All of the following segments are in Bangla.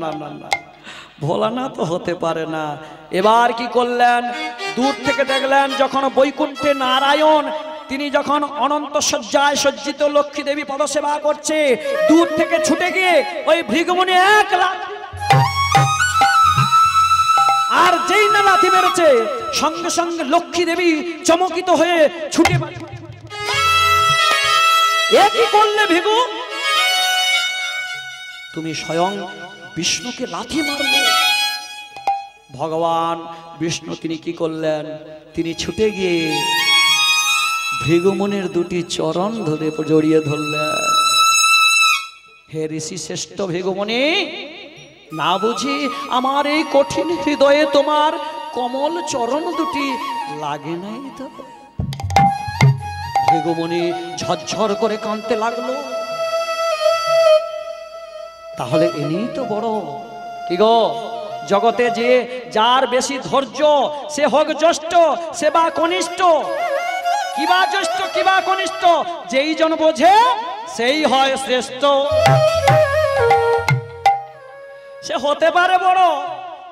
না না না, ভোলানাথ হতে পারে না। এবার কি করলেন, দূর থেকে দেখলেন যখন বৈকুণ্ঠে নারায়ণ তিনি যখন অনন্ত শয্যায় সজ্জিত লক্ষ্মী দেবী পদসেবা করছে, দূর থেকে ছুটে গিয়ে ওই ভৃগুমুনি এক লাফ, আর যেই না লাথি মেরেছে সঙ্গে সঙ্গে লক্ষ্মী দেবী চমকিত হয়ে ছুটে এ কি করলে ভৃগু, তুমি স্বয়ং বিষ্ণুকে লাথি মারলে। ভগবান বিষ্ণু তিনি কি করলেন, তিনি ছুটে গিয়ে ভৃগুমুনির দুটি চরণ ধরে জড়িয়ে ধরলেন। হে ঋষি শ্রেষ্ঠ ভৃগুমুনি, না বুঝি আমার এই কঠিন হৃদয়ে তোমার কমল চরণ দুটি লাগে নাই তো? ভৃগুমুনি ঝরঝর করে কাঁদতে লাগলো। তাহলে ইনি তো বড়, কি গো, জগতে যে যার বেশি ধৈর্য সে হোক জ্যেষ্ঠ সে বা কনিষ্ঠ, কিবা জ্যেষ্ঠ কিবা কনিষ্ঠ, যেই জন বোঝে সেই হয় শ্রেষ্ঠ। সে হতে পারে বড়,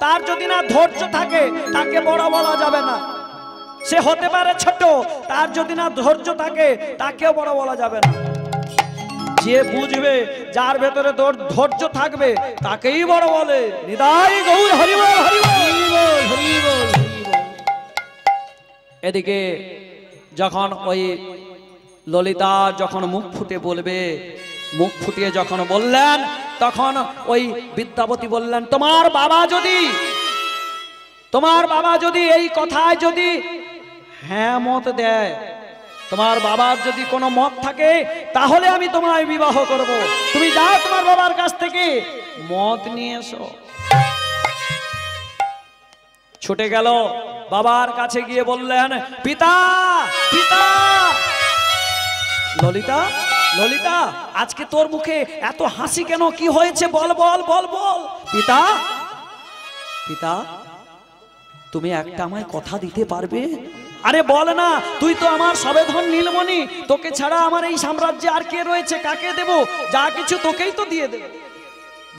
তার যদি না ধৈর্য থাকে তাকে বড় বলা যাবে না। সে হতে পারে ছোট, তার যদি না ধৈর্য থাকে তাকেও বড় বলা যাবে না। যে বুঝবে, যার ভেতরে ধৈর্য থাকবে তাকেই বড় বলে। নিতাই গৌর হরি বল হরি বল হরি বল। এদিকে যখন ওই ললিতা যখন মুখ ফুটে বলবে, মুখ ফুটিয়ে যখন বললেন, তখন ওই বিদ্যাপতি বললেন, তোমার বাবা যদি এই কথায় যদি হ্যাঁ মত দেয়, তোমার বাবার যদি কোনো মত থাকে তাহলে আমি তোমায় বিবাহ করব। তুমি যাও তোমার বাবার কাছ থেকে মত নিয়ে এসো। ছুটে গেল, বাবার কাছে গিয়ে বললেন, পিতা পিতা। ললিতা ললিতা, আজকে তোর মুখে এত হাসি কেন, কি হয়েছে বল বল বল বল। পিতা পিতা, তুমি একটা আমায় কথা দিতে পারবে? আরে বল না, তুই তো আমার সবেধন নীলমণি, তোকে ছাড়া আমার এই সাম্রাজ্যে আর কে রয়েছে, কাকে দেব? যা কিছু তোকেই তো দিয়ে দেব।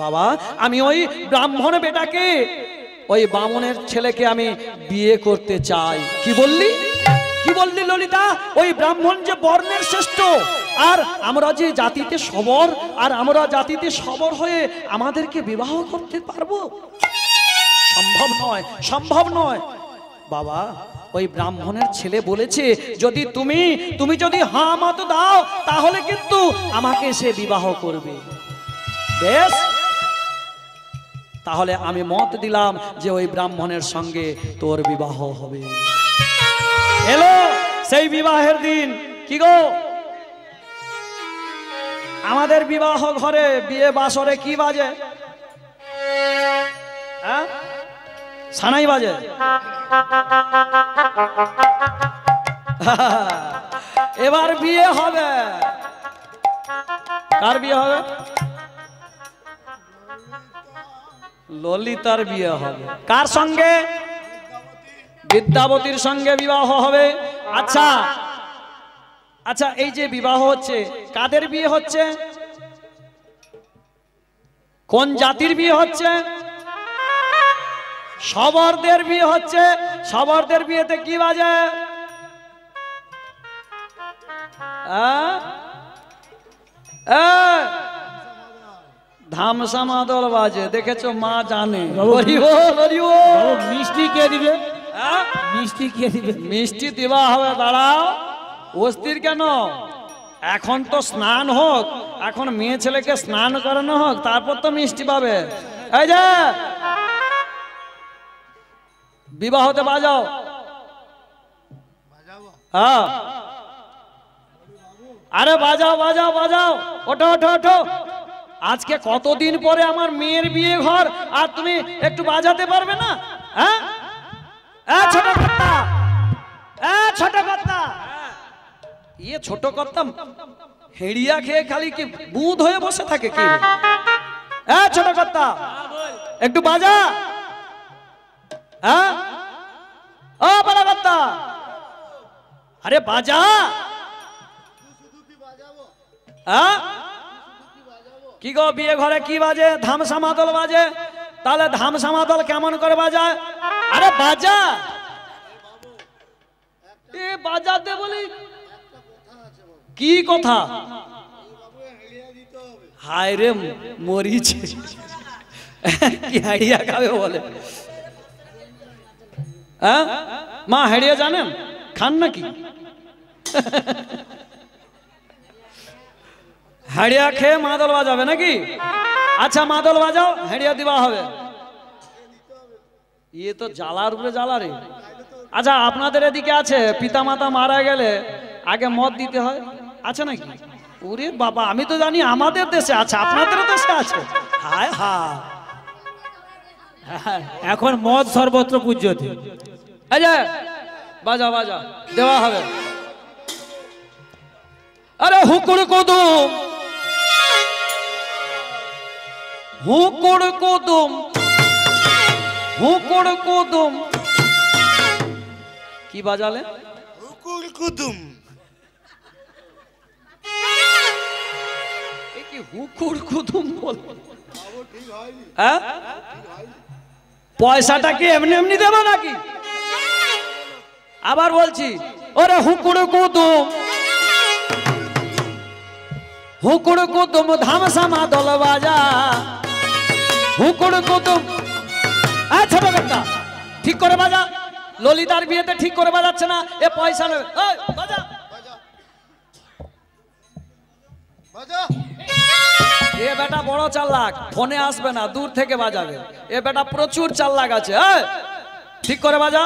বাবা, আমি ওই ব্রাহ্মণ বেটাকে, ওই বামনের ছেলেকে আমি বিয়ে করতে চাই। কি বললি, কি বললি ললিতা? ওই ব্রাহ্মণ যে বর্ণের শ্রেষ্ঠ, আর আমরা যে জাতিতে সবর, আর আমরা জাতিতে সবর হয়ে আমাদেরকে বিবাহ করতে পারবো? সম্ভব নয়, সম্ভব নয়। বাবা, ওই ব্রাহ্মণের ছেলে বলেছে যদি তুমি যদি হ্যাঁ মত দাও তাহলে কিন্তু আমাকে সে বিবাহ করবে। বেশ, তাহলে আমি মত দিলাম যে ওই ব্রাহ্মণের সঙ্গে তোর বিবাহ হবে। এলো সেই বিবাহের দিন। কি গো, আমাদের বিবাহ ঘরে বিয়ে বাসরে কি বাজে? হ্যাঁ, সানাই বাজে। এবার বিয়ে হবে। কার বিয়ে হবে? ললিতার বিয়ে হবে। কার সঙ্গে? বিদ্যাবতীর সঙ্গে বিবাহ হবে। আচ্ছা আচ্ছা, এই যে বিবাহ হচ্ছে, কাদের বিয়ে হচ্ছে? কোন জাতির বিয়ে হচ্ছে? সবরদের বিয়ে হচ্ছে। সবরদের বিয়েতে কি বাজে? ধামসা মাদল বাজে। দেখেছো, মা জানে। মিষ্টি কে দিবে? মিষ্টি কে দিবে? মিষ্টি দেওয়া হবে। দাঁড়াও, অস্থির কেন? এখন তো স্নান হোক, এখন মেয়ে ছেলেকে স্নান করানো হোক, তারপর তো মিষ্টি পাবে। এই যে বিবাহতে বাজাও। হ্যাঁ, আরে বাজাও বাজাও বাজাও, ওঠো ওঠো ওঠো। আজকে কতদিন পরে আমার মেয়ের বিয়ে ঘর, আর তুমি একটু বাজাতে পারবে না? হ্যাঁ, ছোট কর্তা, ছোট কর্তা, ইয়ে ছোট কর্তা হেড়িয়া খেয়ে খালি কি বুধ হয়ে বসে থাকে কি? ছোট কর্তা, একটু বাজা। হ্যাঁ, ও বড় কর্তা, আরে বাজা। কি গো বিয়ে ঘরে কি বাজে? ধামসা মাদল বাজে। তাহলে ধামসা মাদল কেমন করে বাজায়? আরে বাজা, এ বাজাতে বলি কি কথা? হায় রে মরিছে, কি হাড়িয়া খাবে বলে? হ্যাঁ মা হাড়িয়া জানেন খান নাকি? হাড়িয়া খেয়ে মাদল বাজাবে নাকি? আচ্ছা মাদল বাজাও, হাড়িয়া দিবা হবে। ইয়ে তো জ্বালার উপরে জ্বালা রে। আচ্ছা আপনাদের এদিকে আছে পিতা মাতা মারা গেলে আগে মদ দিতে হয়, আছে নাকি? ওরে বাবা, আমি তো জানি আমাদের দেশে আছে, আপনাদের দেশে আছে? হায় হায়, এখন মদ সর্বত্র পূজ্যতে। এই যে বাজা বাজা দেওয়া হবে। আরে হুকুর কুদুম, হুকুর কুদুম, হুকুর কুদুম। কি বাজালে? হুকুর কুদুম। এ কি হুকুর কুদুম বলে? হ্যাঁ পয়সাটা কি এমনি এমনি দেবো নাকি? আবার বলছি, ওরে হুকুর কুদুম, হুকুর কুদুম ধামসা মাদল বাজা। হুকুর কুদুম, ছোট বেটা ঠিক করে বাজা। ললিতার বিয়েতে ঠিক করে বাজাচ্ছে না, এ পয়সা নেবে। বাজা বাজা। এ বেটা বড় চালাক, ফোনে আসবে না, দূর থেকে বাজাবে। এ বেটা প্রচুর চালাক আছে। ঠিক করে বাজা।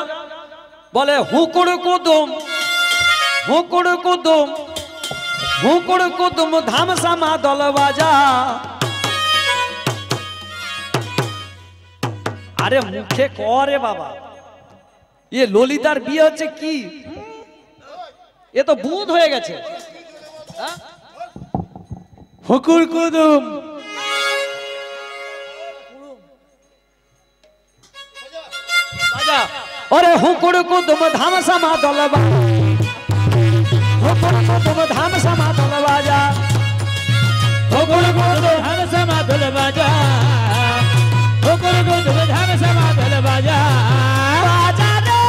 বলে হুকুর কুদুম, হুকুর কুদুম, হুকুর কুদুম ধামসা মাদল বাজা। আরে মুখে করে বাবা, এ ললিতার বিয়ে হচ্ছে কি? এ তো বুধ হয়ে গেছে। হুকুর কুদুম, বাজা। ওরে হুকুর কুদুম ধামসা মাদল বাজা, হুকুর কুদুম ধামসা মাদল বাজা, হুকুর কুদুম ধামসা মাদল বাজা, হুকুর কুদুম ধামসা মাদল বাজা। বাজা রে।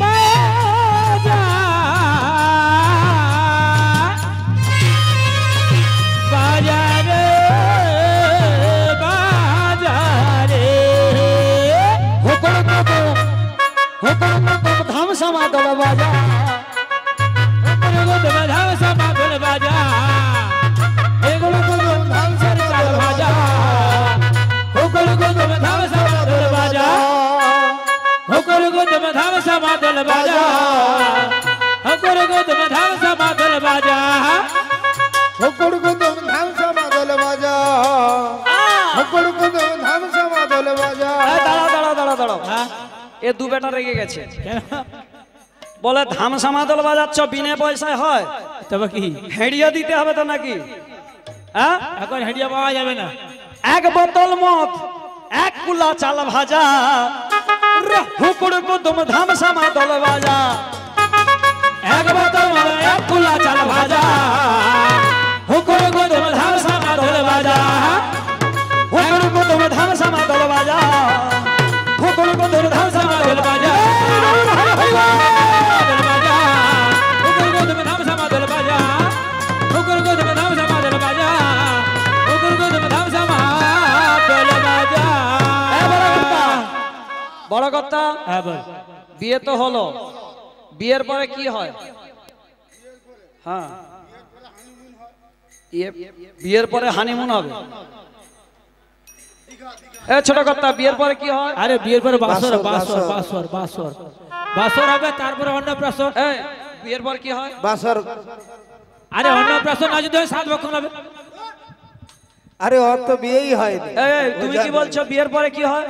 বাজা, বাজা রে, বাজা রে। হুকুর কুদুম, হুকুর কুদুম ধামসা মাদল বাজা, হুকুর কুদুম ধামসা মাদল বাজা, হুকুর কুদুম ধামসা মাদল বাজা, হুকুর কুদুম ধামসা মাদল বাজা, হুকুর কুদুম ধামসা মাদল বাজা, হুকুর কুদুম ধামসা মাদল বাজা। হুকুর কুদুম ধামসা মাদল বাজা। হুকুর কুদুম ধামসা মাদল বাজা। দাঁড়াও দাঁড়াও দাঁড়াও দাঁড়াও, হ্যাঁ এ দু বেটা রেগে গেছে। কেন? বলে ধামসা মাদল বাজাচ্ছ বিনা পয়সায় হয়? তবে কি হেঁড়িয়া দিতে হবে তো নাকি? হ্যাঁ এখন হেডিয়া পাওয়া যাবে না। এক বোতল মদ, এক কুলা চাল ভাজা। হুকুর কুদুম ধামসা মাদল বাজা, এক বোতল মদ, এক কুলা চাল ভাজা, হুকুর কুদুম ধামসা মাদল বাজা, হুকুর কুদুম ধামসা মাদল বাজা, হুকুর কুদুম ধামসা মাদল বাজা। মাদল বাজা, হুকুর কুদুম ধামসা মাদল বাজা, হুকুর কুদুম ধামসা মাদল বাজা, হুকুর কুদুম ধামসা মাদল বাজা। বড় কথা, হ্যাঁ বল। বিয়ে তো হলো, বিয়ের পরে কি হয়? হ্যাঁ বিয়ের পরে হানিমুন হবে। এ ছোট কথা, বিয়ের পরে কি হয়? আরে বিয়ের পরে বাসর, বাসর, বাসর, বাসর, বাসর হবে, তারপরে অন্নপ্রাশন। এই বিয়ের পর কি হয়? বাসর। আরে অন্নপ্রাশন না যদি হয় 7 বছর হবে। আরে ওর তো বিয়েই হয়নি। এই তুমি কি বলছো বিয়ের পরে কি হয়?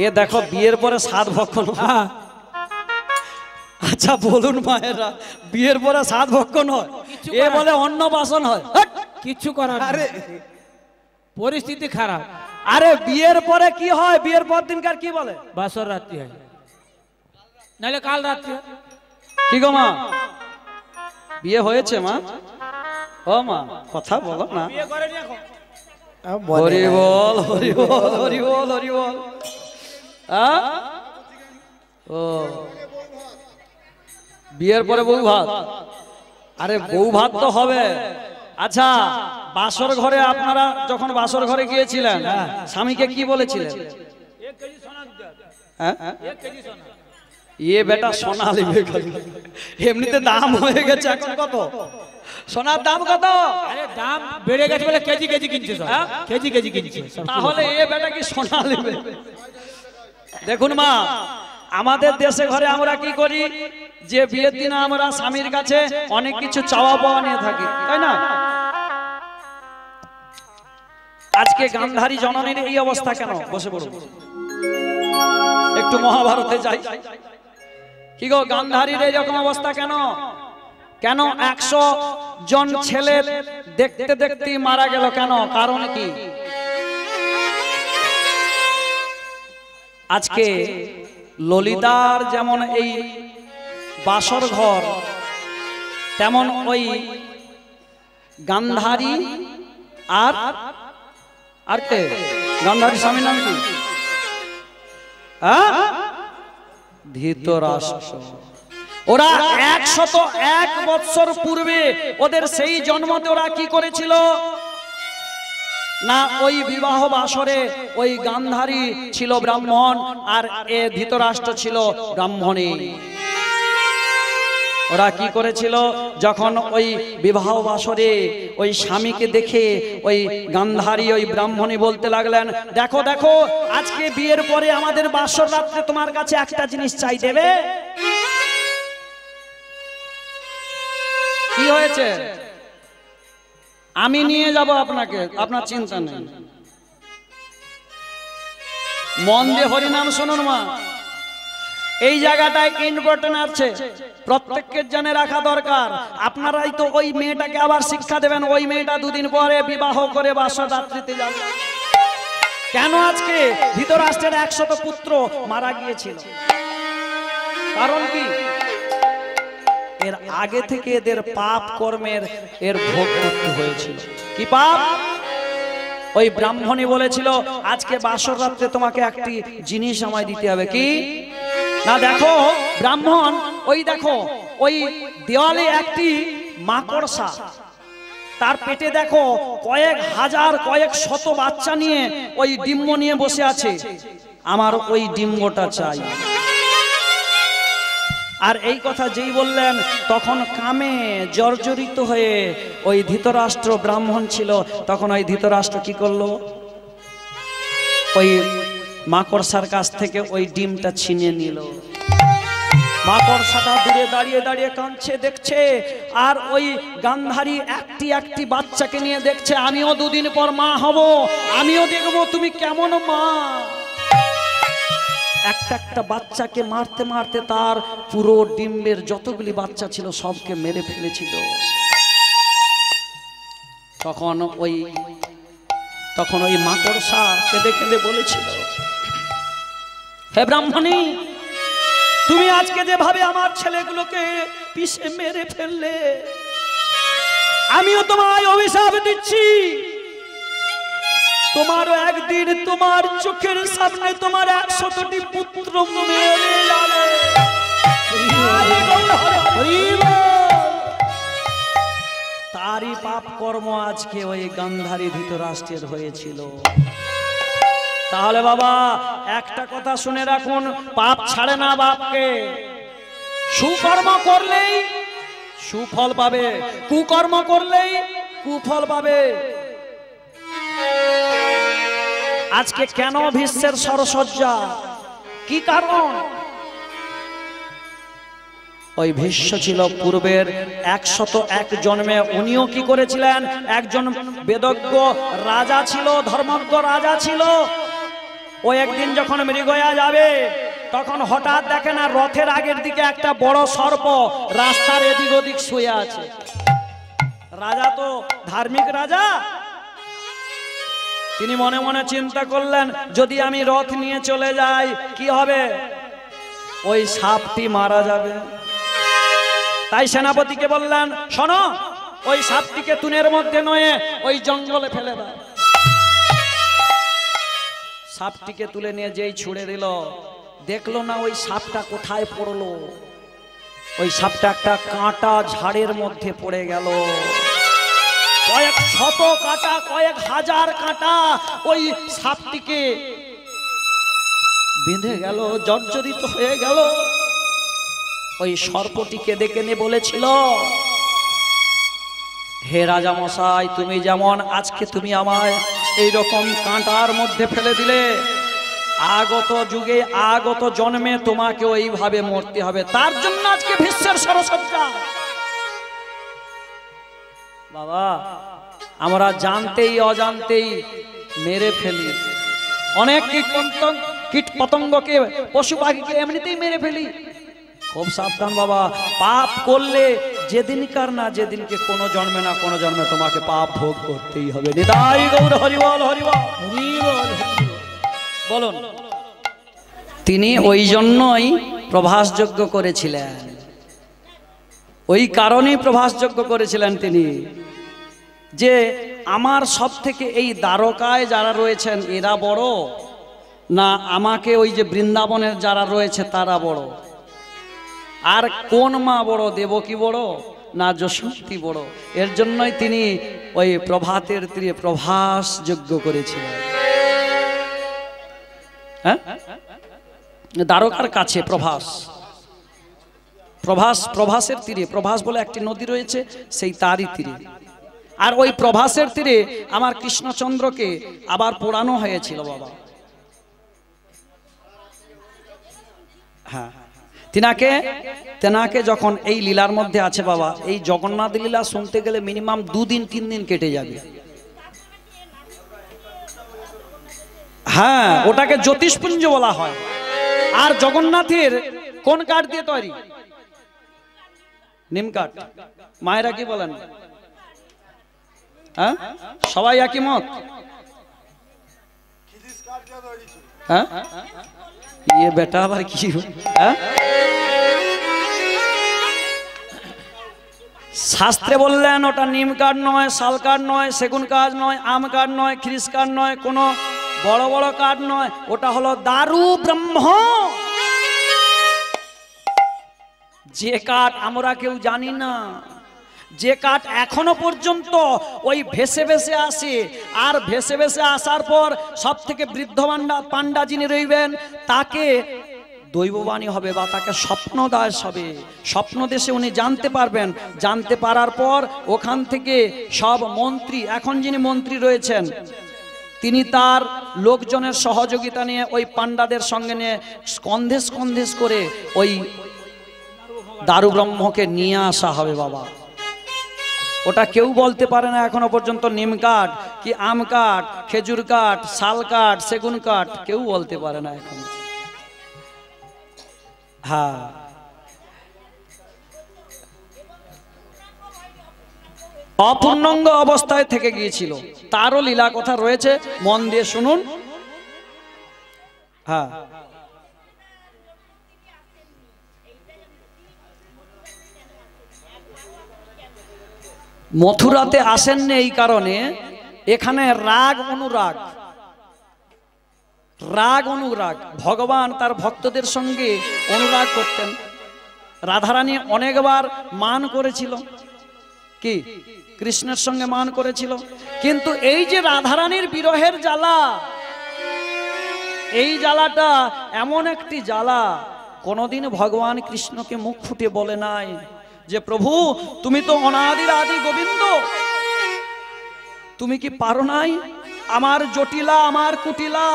এ দেখো বিয়ের পরে 7 ভক্ষণ হয়। হ্যাঁ আচ্ছা বলুন মায়েরা, বিয়ের পরে 7 ভক্ষণ হয়, এ বলে অন্নপ্রাশন হয়। হাট! কিচ্ছু করার নেই। আরে পরিস্থিতি খারাপ। আরে বিয়ের পরে কি হয়? বিয়ের পর দিনকার কি বলে? বাসর রাত্রি হয়, নাহলে কাল রাত্রি হয়। কি গো মা, বিয়ে হয়েছে মা? ও মা, কথা বলো না। হরি বল, হরি বল, হরি বল, হরি বল। ও, বিয়ের পরে বউ ভাত? আরে বউ ভাত তো হবে। আচ্ছা, বাসর ঘরে আপনারা যখন বাসর ঘরে গিয়েছিলেন, স্বামীকে কি বলেছিলেন? এ বেটা সোনা লিবে, এমনিতে দাম হয়ে গেছে এখন। কত সোনার দাম? কত? আরে দাম বেড়ে গেছে বলে কেজি কেজি কিনছে সব, কেজি কেজি কিনছে। তাহলে এ বেটা কি সোনা লিবে? দেখুন মা, আমাদের দেশে ঘরে আমরা কি করি, যে বিয়ের দিনে আমরা স্বামীর কাছে অনেক কিছু চাওয়া পাওয়া নিয়ে থাকি, তাই না? আজকে গান্ধারী জননীর এই অবস্থা কেন? বসে পড়ুন, একটু মহাভারতে যাই। কি গো, গান্ধারীর এরকম অবস্থা কেন? কেন 100 জন ছেলে দেখতে দেখতে মারা গেল কেন? কারণ কি? আজকে ললিতার যেমন এই বাসর ঘর, তেমন ওই গান্ধারী আর কে? গান্ধারী স্বামীর নাম কি? ধৃতরাষ্ট্র। ওরা 101 বৎসর পূর্বে ওদের সেই জন্মতে ওরা কি করেছিল না? ওই বিবাহ বাসরে ওই গান্ধারী ছিল ব্রাহ্মণ আর এ ধৃতরাষ্ট্র ছিল ব্রাহ্মণী। ওরা কি করেছিল? যখন ওই বিবাহ বাসরে ওই স্বামীকে দেখে ওই গান্ধারী ওই ব্রাহ্মণী বলতে লাগলেন, দেখো দেখো, আজকে বিয়ের পরে আমাদের বাসর রাত্রে তোমার কাছে একটা জিনিস চাই, দেবে? কি হয়েছে? আমি নিয়ে যাব আপনাকে, আপনার চিন্তা নেই। মন দিয়ে হরিনাম শুনুন মা, এই জায়গাটায় ইম্পর্টেন্ট আছে, প্রত্যেককে জেনে রাখা দরকার। আপনারাই তো ওই মেয়েটাকে আবার শিক্ষা দেবেন, ওই মেয়েটা দুদিন পরে বিবাহ করে বাসর রাত্রিতে যাবে। কেন আজকে ধৃতরাষ্ট্রের 100 পুত্র মারা গিয়েছিল? কারণ কি? এর আগে থেকে এদের পাপ কর্মের এর ভোগ করতে হয়েছিল। কি পাপ? ওই ব্রাহ্মণী বলেছিল, আজকে বাসর রাত্রে তোমাকে একটি জিনিস আমায় দিতে হবে। কি না? দেখো ব্রাহ্মণ, ওই দেখো ওই দেওয়ালে একটি মাকড়সা, তার পেটে দেখো কয়েক হাজার কয়েক শত বাচ্চা নিয়ে ওই ডিম্ব নিয়ে বসে আছে, আমার ওই ডিম্বটা চাই। আর এই কথা যেই বললেন, তখন কামে জর্জরিত হয়ে ওই ধৃতরাষ্ট্র ব্রাহ্মণ ছিল, তখন ওই ধৃতরাষ্ট্র কি করলো? ওই মাকড়সার কাছ থেকে ওই ডিমটা ছিনিয়ে নিল। মাকড়সাটা দূরে দাঁড়িয়ে দাঁড়িয়ে কাঁদছে, দেখছে, আর ওই গান্ধারী একটি একটি বাচ্চাকে নিয়ে দেখছে, আমিও দুদিন পর মা হব, আমিও দেখবো তুমি কেমন মা। একটা একটা বাচ্চাকে মারতে মারতে তার পুরো ডিম্বের যতগুলি বাচ্চা ছিল সবকে মেরে ফেলেছিল। তখন ওই মাকড়সা কেঁদে কেঁদে বলেছিল, হে ব্রাহ্মণী, তুমি আজকে যেভাবে আমার ছেলেগুলোকে পিষে মেরে ফেললে, আমিও তোমায় অভিশাপ দিচ্ছি, তোমারও একদিন তোমার চোখের সামনে তোমার 100টি পুত্র মেরে যাবে। তারই পাপ কর্ম আজকে ওই গান্ধারী ধৃতরাষ্ট্রের হয়েছিল। তাহলে বাবা একটা কথা শুনে রাখুন, পাপ ছাড়ে না বাপকে। সুকর্ম করলেই সুফল পাবে, কুকর্ম করলেই কুফল পাবে। আজকে কেন ভীষ্মের সরসজ্জা? কি কারণ? ওই ভীষ্ম ছিল পূর্বের 101 জন্মে, উনিও কি করেছিলেন? একজন বেদজ্ঞ রাজা ছিল, ধর্মজ্ঞ রাজা ছিল। ও একদিন যখন মৃগয়া যাবে, তখন হঠাৎ দেখে না রথের আগের দিকে একটা বড় সর্প রাস্তার এদিক ওদিক শুয়ে আছে। রাজা তো ধার্মিক রাজা, তিনি মনে মনে চিন্তা করলেন, যদি আমি রথ নিয়ে চলে যাই কি হবে? ওই সাপটি মারা যাবে। তাই সেনাপতিকে বললেন, শোনো, ওই সাপটিকে তুনের মধ্যে নয়ে ওই জঙ্গলে ফেলে দাও। সাপটিকে তুলে নিয়ে যেই ছুড়ে দিল, দেখলো না ওই সাপটা কোথায় পড়লো। ওই সাপটা একটা কাঁটা ঝাড়ের মধ্যে পড়ে গেল। কয়েক শত কাঁটা, কয়েক হাজার কাঁটা ওই সাপটিকে বেঁধে গেল, জর্জরিত হয়ে গেল। ওই সর্পটিকে ডেকে নিয়ে বলেছিল, হে রাজা মশাই, তুমি যেমন আজকে তুমি আমায় এইরকম কাঁটার মধ্যে ফেলে দিলে, আগত যুগে আগত জন্মে তোমাকে ওইভাবে মরতে হবে। তার জন্য আজকে ভীষ্মের সরসজ্জা। বাবা, আমরা জানতেই অজান্তেই মেরে ফেলি। অনেক কীট পতঙ্গকে, পশু পাখিকে এমনিতেই মেরে ফেলি। খুব সাবধান বাবা, পাপ করলে যেদিনকার না যেদিনকে কোনো জন্মে না কোনো জন্মে তোমাকে পাপ ভোগ করতেই হবে। নিতাই গৌর হরিবল হরিবল হরিবল। বলুন, তিনি ওই জন্যই প্রভাসযজ্ঞ করেছিলেন, ওই কারণেই প্রভাসযজ্ঞ করেছিলেন তিনি, যে আমার সব থেকে এই দ্বারকায় যারা রয়েছেন এরা বড়, না আমাকে ওই যে বৃন্দাবনের যারা রয়েছে তারা বড়? আর কোন মা বড়, দেবকী বড় না যশোমতী বড়? এর জন্যই তিনি ওই প্রভাতের তীরে প্রভাস যজ্ঞ করেছিলেন। হ্যাঁ, দ্বারকার কাছে প্রভাস, প্রভাসের তীরে, প্রভাস বলে একটি নদী রয়েছে, সেই তারই তীরে। আর ওই প্রভাসের তীরে আমার কৃষ্ণচন্দ্রকে আবার পোড়ানো হয়েছিল বাবা। হ্যাঁ, তেনাকে যখন এই লীলার মধ্যে আছে বাবা, এই জগন্নাথ লীলা শুনতে গেলে মিনিমাম 2 দিন 3 দিন কেটে যাবে। হ্যাঁ, ওটাকে জ্যোতিষপুঞ্জ বলা হয়। আর জগন্নাথের কোন কাঠ দিয়ে তৈরি? নিম কাঠ। মায়েরা কি বলেন? হ্যাঁ, সবাই একই মত? হ্যাঁ, ये बेटा আবার কি? হ্যাঁ, শাস্ত্রে বললেন ওটা নিম কাঠ নয়, শাল কাঠ নয়, সেগুন কাঠ নয়, আম কাঠ নয়, খ্রিস কাঠ নয়, কোনো বড় বড় কাঠ নয়, ওটা হলো দারু ব্রহ্ম। যে কাঠ আমরা কেউ জানি না, যে কাঠ এখনো পর্যন্ত ওই ভেসে ভেসে আসে, আর ভেসে ভেসে আসার পর সব থেকে বৃদ্ধ পান্ডা যিনি রইবেন তাকে দৈববাণী হবে বা তাকে স্বপ্নদাস হবে। স্বপ্ন দেশে উনি জানতে পারবেন, জানতে পারার পর ওখান থেকে সব মন্ত্রী, এখন যিনি মন্ত্রী রয়েছেন তিনি তার লোকজনের সহযোগিতা নিয়ে ওই পান্ডাদের সঙ্গে নিয়ে স্কন্ধে স্কন্ধেস করে ওই দারু ব্রহ্মকে নিয়ে আসা হবে বাবা। ওটা কেউ বলতে পারে না এখনো পর্যন্ত নিম কাঠ কি আম কাঠ, খেজুর কাঠ, শাল কাঠ, সেগুন কাঠ, কেউ বলতে পারে না এখন। হ্যাঁ, অপূর্ণাঙ্গ অবস্থায় থেকে গিয়েছিল, তারও লীলা কথা রয়েছে, মন দিয়ে শুনুন। হ্যাঁ, মথুরাতে আসেননি এই কারণে, এখানে রাগ অনুরাগ, রাগ অনুরাগ, ভগবান তার ভক্তদের সঙ্গে অনুরাগ করতেন। রাধারানী অনেকবার মান করেছিল, কি কৃষ্ণের সঙ্গে মান করেছিল, কিন্তু এই যে রাধারানীর বিরহের জ্বালা, এই জ্বালাটা এমন একটি জ্বালা কোনোদিন ভগবান কৃষ্ণকে মুখ ফুটে বলে নাই যে প্রভু তুমি তো অনাদির আদি গোবিন্দ, তুমি কি পারো নাই? আমার জটিলা, আমার কুটিলা,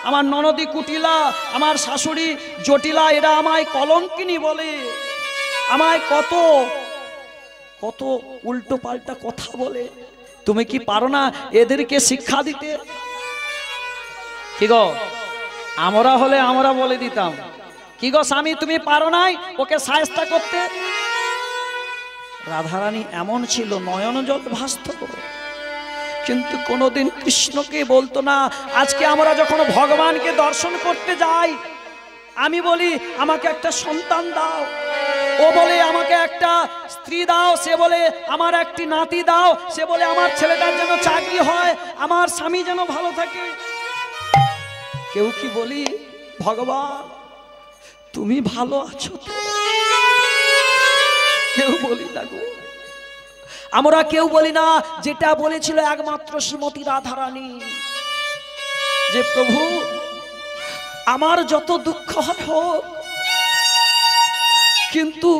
আমার ননদী কুটিলা, আমার শাশুড়ি জটিলা, এরা আমায় কলঙ্কিনী বলে, আমায় কত কত উল্টো পাল্টা কথা বলে, তুমি কি পারো না এদেরকে শিক্ষা দিতে? কি গো, আমরা হলে আমরা বলে দিতাম, কি গো স্বামী তুমি পারো নাই ওকে শায়েস্তা করতে? রাধারানী এমন ছিল, নয়ন জল ভাসত, কিন্তু কোনোদিন কৃষ্ণকে বলতো না। আজকে আমরা যখন ভগবানকে দর্শন করতে যাই, আমি বলি আমাকে একটা সন্তান দাও, ও বলে আমাকে একটা স্ত্রী দাও, সে বলে আমার একটি নাতি দাও, সে বলে আমার ছেলেটার যেন চাকরি হয়, আমার স্বামী যেন ভালো থাকে। কেউ কি বলি ভগবান তুমি ভালো আছো তো? কেউ বলি না গো। আমরা কেউ বলি না। যেটা বলেছিল একমাত্র শ্রীমতী রাধারানী, যে প্রভু আমার যত দুঃখ হোক, কিন্তু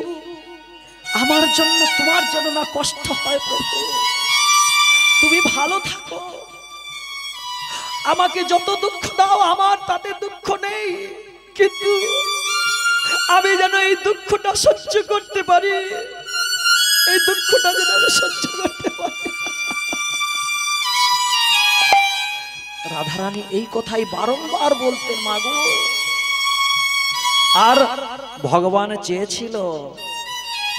আমার জন্য তোমার জন্য না কষ্ট হয় প্রভু, তুমি ভালো থাকো, আমাকে যত দুঃখ দাও আমার তাতে দুঃখ নেই, কিন্তু আমি যেন এই দুঃখটা সহ্য করতে পারি, এই দুঃখটা যেন আমি সহ্য করতে পারি। রাধারানী এই কথাই বারংবার বলতেন মাগো। আর ভগবান চেয়েছিল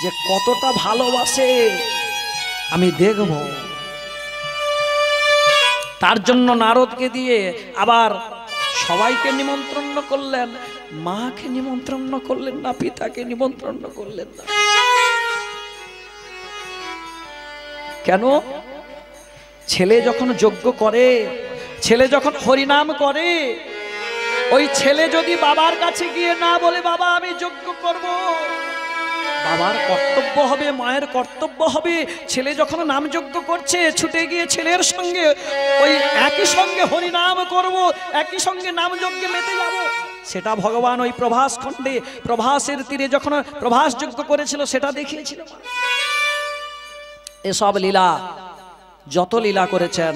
যে কতটা ভালোবাসে আমি দেখব। তার জন্য নারদকে দিয়ে আবার সবাইকে নিমন্ত্রণ করলেন, মাকে নিমন্ত্রণ করলেন না, পিতাকে নিমন্ত্রণ করলেন না। কেন? ছেলে যখন যজ্ঞ করে, ছেলে যখন হরিনাম করে, ওই ছেলে যদি বাবার কাছে গিয়ে না বলে বাবা আমি যজ্ঞ করব, বাবার কর্তব্য হবে, মায়ের কর্তব্য হবে। ছেলে যখন নাম যজ্ঞ করছে, ছুটে গিয়ে ছেলের সঙ্গে ওই একই সঙ্গে হরিনাম করব, একই সঙ্গে নাম যজ্ঞে মেতে যাব। সেটা ভগবান ওই প্রভাস খণ্ডে, প্রভাসের তীরে যখন প্রভাস যজ্ঞ করেছিল সেটা দেখিয়েছিল। এসব লীলা যত লীলা করেছেন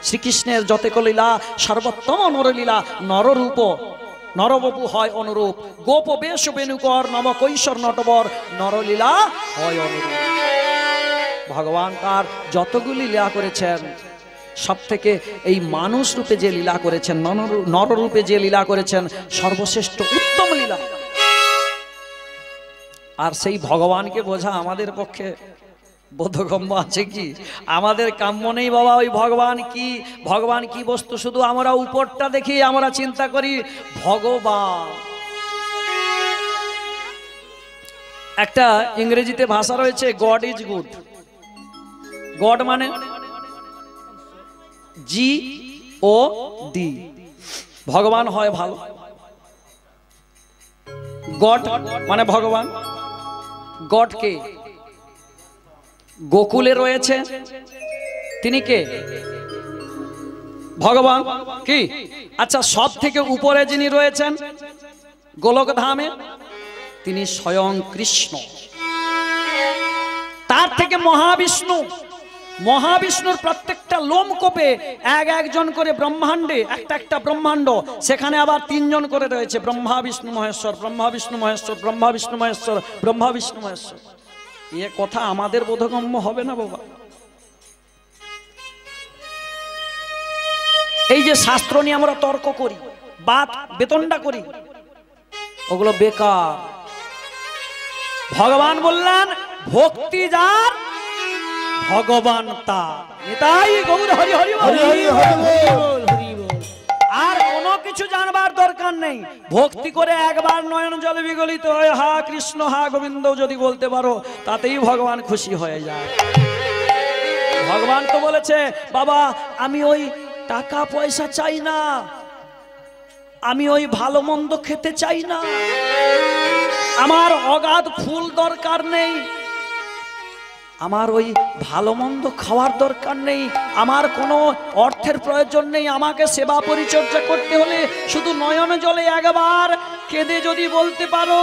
শ্রীকৃষ্ণের, যতক লীলা সর্বোত্তম নরলীলা। নররূপ নরবপু হয় অনুরূপ, গোপ বেশ বেনুকর নম কৈশোর নটবর, নরলীলা হয় অনুরূপ। ভগবান তার যতগুলি লীলা করেছেন, সব থেকে এই মানুষ রূপে যে লীলা করেছেন, নররূপে যে লীলা করেছেন, সর্বশ্রেষ্ঠ উত্তম লীলা। আর সেই ভগবানকে বোঝা আমাদের পক্ষে বোধগম্য আছে কি? আমাদের কাম্য নেই বাবা ওই ভগবান কি বস্তু। শুধু আমরা উপরটা দেখি, আমরা চিন্তা করি ভগবান। একটা ইংরেজিতে ভাষা রয়েছে, গড ইজ গুড। গড মানে GOD, ভগবান হয় ভালো। গড মানে ভগবান। গড কে? গোকুলে রয়েছে, তিনি কে? ভগবান। কি? আচ্ছা, সব থেকে উপরে যিনি রয়েছেন গোলক ধামে, তিনি স্বয়ং কৃষ্ণ। তার থেকে মহাবিষ্ণু, মহাবিষ্ণুর প্রত্যেকটা লোমকূপে একজন করে ব্রহ্মাণ্ডে, একটা ব্রহ্মাণ্ড, সেখানে আবার 3 জন করে রয়েছে, ব্রহ্মা বিষ্ণু মহেশ্বর, ব্রহ্মা বিষ্ণু মহেশ্বর, ব্রহ্মা বিষ্ণু মহেশ্বর, ব্রহ্মা বিষ্ণু মহেশ্বর। এ কথা আমাদের বোধগম্য হবে না বাবা। এই যে শাস্ত্র নিয়ে আমরা তর্ক করি, বাদ বেতনটা করি, ওগুলো বেকার। ভগবান বললেন ভক্তি যার ভগবান তার। এটাই গৌর হরি হরি হরি হরি। আর কোনো কিছু জানবার দরকার নেই। ভক্তি করে একবার নয়ন জলে বিগলিত হয়ে হা কৃষ্ণ হা গোবিন্দ যদি বলতে পারো, তাতেই ভগবান খুশি হয়ে যায়। ভগবান তো বলেছে বাবা আমি ওই টাকা পয়সা চাই না, আমি ওই ভালো মন্দ খেতে চাই না, আমার অগাধ ফুল দরকার নেই, আমার ওই ভালো মন্দ খাওয়ার দরকার নেই, আমার কোনো অর্থের প্রয়োজন নেই। আমাকে সেবা পরিচর্যা করতে হলে শুধু নয়ন জলে একবার কেঁদে যদি বলতে পারো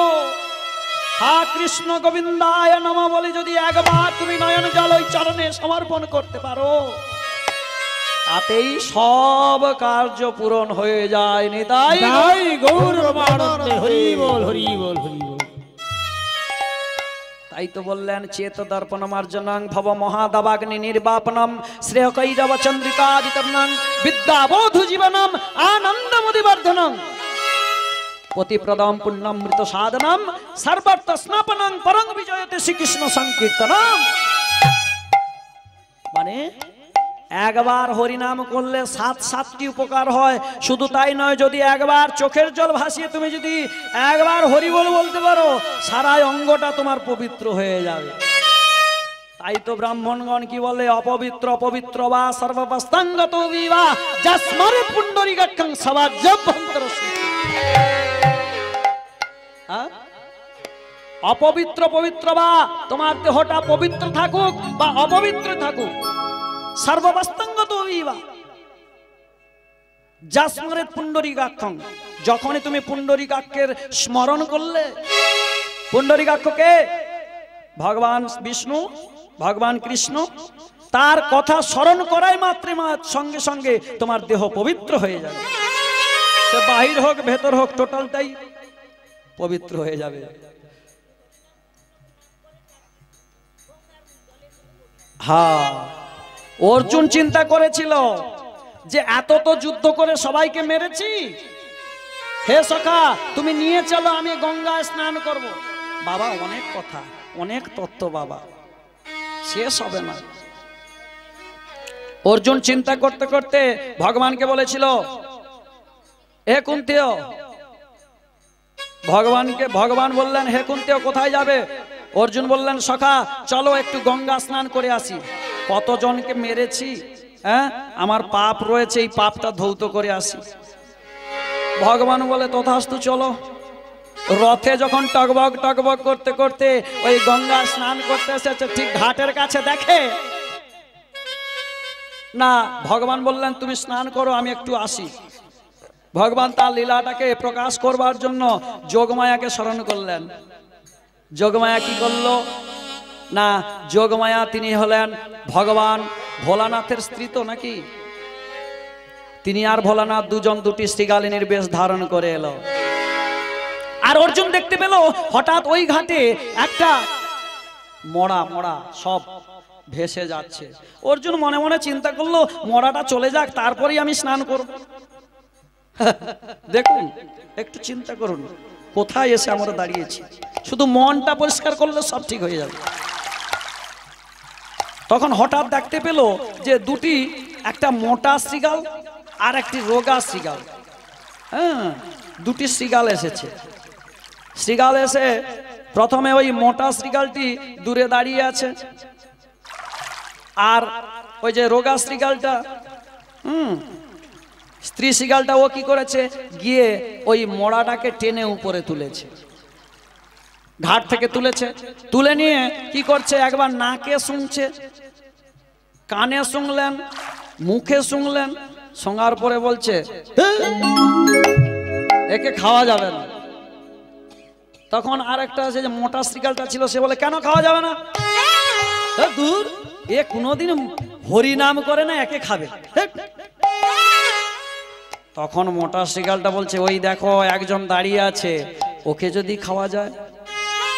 হা কৃষ্ণ গোবিন্দায় নমঃ বলে যদি একবার তুমি নয়ন জল ওই চরণে সমর্পণ করতে পারো, তাতেই সব কার্য পূরণ হয়ে যায়। নিতাই গৌর প্রেমানন্দে হরি বল হরি বল হরি বল। তাই তো বললেন চেত দর্পণমার্জনং ভব মহাদাবাগ্নি নির্বাপনম শ্রেয় কৈরব চন্দ্রিকা বিতরণং বিদ্যাবোধ জীবনম আনন্দমুদিবর্ধনং পতিপ্রদম পুণ্যমৃত সাধনম সর্বর্থ স্নাপনং পরং বিজয়তে শ্রীকৃষ্ণ সংকীর্তনম। মানে একবার হরিনাম করলে 7টি উপকার হয়। শুধু তাই নয়, যদি একবার চোখের জল ভাসিয়ে তুমি যদি একবার হরি বল বলতে পারো, সারা অঙ্গটা তোমার পবিত্র হয়ে যাবে। তাই তো ব্রাহ্মণগণ কি বলে, অপবিত্র অপবিত্র বা সর্ববস্তাঙ্গত বিবাহ যস্মরে পুণ্ডরীকাক্ষং সবাজ্যভ্যন্তর। অপবিত্র পবিত্র বা তোমার দেহটা পবিত্র থাকুক বা অপবিত্র থাকুক, সর্ববস্তাঙ্গত বিবাহ যস্মরে পুণ্ডরীকাক্ষং। যখনই তুমি পুণ্ডরীকাক্ষের স্মরণ করলে, পুণ্ডরীকাক্ষকে ভগবান বিষ্ণু ভগবান কৃষ্ণ, তার কথা স্মরণ করাই মাত্র সঙ্গে সঙ্গে তোমার দেহ পবিত্র হয়ে যাবে। সে বাহির হোক ভেতর হোক, টোটালটাই পবিত্র হয়ে যাবে। হ্যাঁ, অর্জুন চিন্তা করেছিল যে এত তো যুদ্ধ করে সবাইকে মেরেছি, হে সখা তুমি নিয়ে চলো, আমি গঙ্গায় স্নান করব। বাবা অনেক কথা, অনেক তত্ত্ব বাবা, শেষ হবে না। অর্জুন চিন্তা করতে করতে ভগবানকে বলেছিল, হে কুন্তিয়, ভগবান বললেন, হে কুন্তিয় কোথায় যাবে? অর্জুন বললেন, সখা চলো একটু গঙ্গা স্নান করে আসি। কতজনকে মেরেছি, হ্যাঁ, আমার পাপ রয়েছে, এই পাপটা ধৌত করে আসি। ভগবান বলে, তথাস্তু চলো। রথে যখন টকবক টকবক করতে করতে ওই গঙ্গা স্নান করতে এসেছে, ঠিক ঘাটের কাছে দেখে না, ভগবান বললেন তুমি স্নান করো, আমি একটু আসি। ভগবান তার লীলাটাকে প্রকাশ করবার জন্য যোগমায়াকে স্মরণ করলেন। যোগমায়া কি করলো না, যোগমায়া তিনি হলেন ভগবান ভোলানাথের স্ত্রী তো নাকি, তিনি আর ভোলানাথ দুজন দুটি শ্রীগালিনীর বেশ ধারণ করে এলো। আর অর্জুন দেখতে পেল হঠাৎ ওই ঘাটে একটা মরা মরা সব ভেসে যাচ্ছে। অর্জুন মনে মনে চিন্তা করলো, মরাটা চলে যাক, তারপরেই আমি স্নান করব। দেখুন, একটু চিন্তা করুন, কোথায় এসে আমরা দাঁড়িয়েছি। শুধু মনটা পরিষ্কার করলে সব ঠিক হয়ে যাবে। তখন হঠাৎ দেখতে পেল যে দুটি, একটা মোটা শ্রীগাল আর একটি রোগা শ্রীগাল, হ্যাঁ, দুটি শ্রীগাল এসেছে। শ্রীগাল এসে প্রথমে ওই মোটা শ্রীগালটি দূরে দাঁড়িয়ে আছে, আর ওই যে রোগা শ্রীগালটা, স্ত্রী শ্রীগালটা, ও কি করেছে, গিয়ে ওই মোড়াটাকে টেনে উপরে তুলেছে, ঘাট থেকে তুলেছে। তুলে নিয়ে কি করছে, একবার নাকে শুনছে, কানে শুনলেন, মুখে শুনলেন, শোনার পরে বলছে একে খাওয়া যাবে না। তখন আর একটা যে মোটা শ্রীগালটা ছিল, সে বলে কেন খাওয়া যাবে না? দূর, এ কোনোদিন হরি নাম করে না, একে খাবে। তখন মোটা শ্রীগালটা বলছে, ওই দেখো একজন দাঁড়িয়ে আছে, ওকে যদি খাওয়া যায়।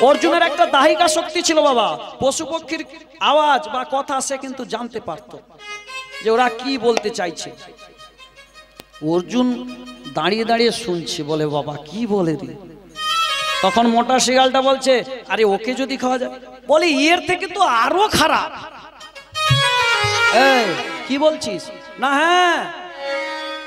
অর্জুনের একটা দাহিকা শক্তি ছিল বাবা, পশু পক্ষীর আওয়াজ বা কথা সে কিন্তু জানতে পারত যে ওরা কি বলতে চাইছে। অর্জুন দাঁড়িয়ে দাঁড়িয়ে শুনছে, বলে বাবা কি বলে রে। তখন মোটা শিয়ালটা বলছে, আরে ওকে যদি খাওয়া যায়, বলে এর থেকে তো আরো খারাপ। কি বলছিস? না হ্যাঁ,